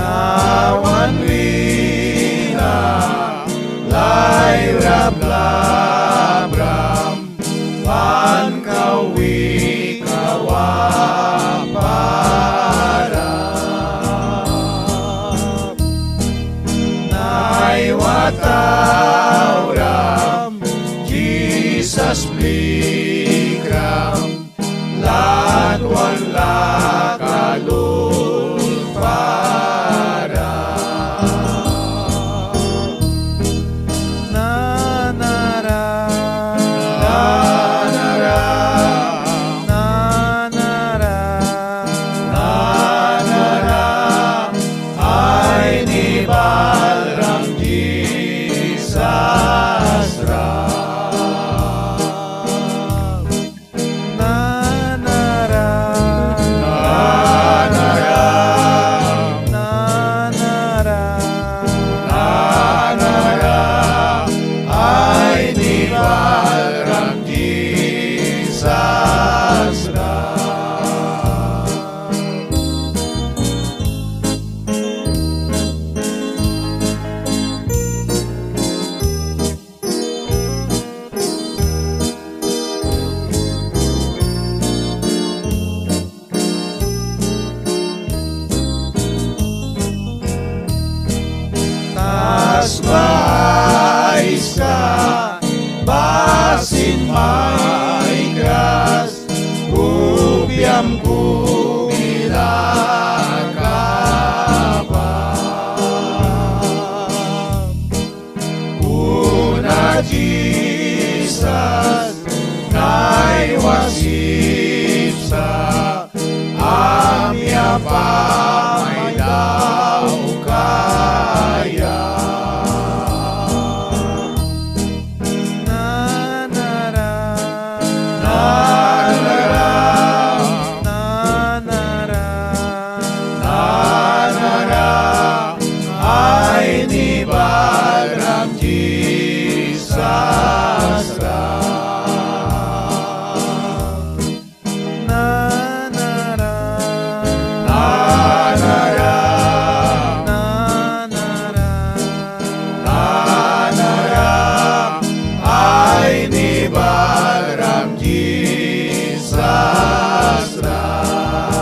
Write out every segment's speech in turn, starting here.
Nawan wina lai rap labram pan kawi kawaparap nai watauram Jesus blikram latwan lakalul para nanara nanara nanara nanara ay ni Balram Jesus ram nanara nanara nanara nanara ay ni Balram Jesus ram tas mais ka basin may gras kubyam kumilakabam kuna Jesus nai wasip sa amya pa may daw kaya nanara nanara nanara nanara ay ni Balram Jesus ram nanara nanara nanara nanara ay ni Balram Jesus ram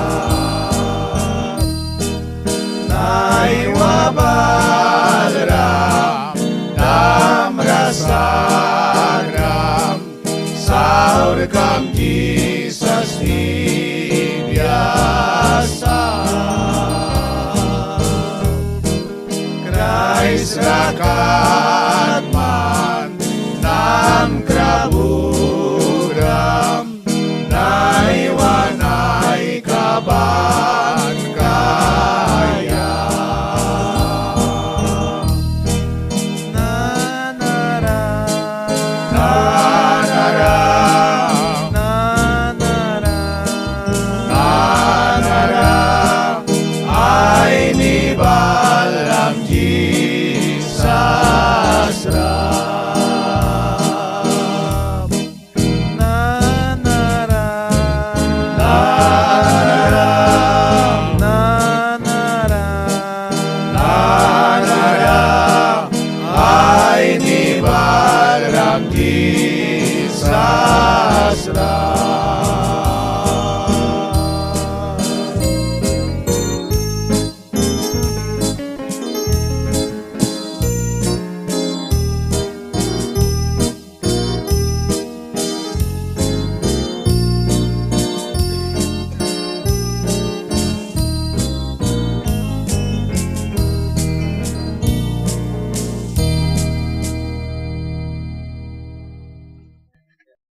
naiwa Balram namrasagram saur kam Jesus ni biasa Christ raka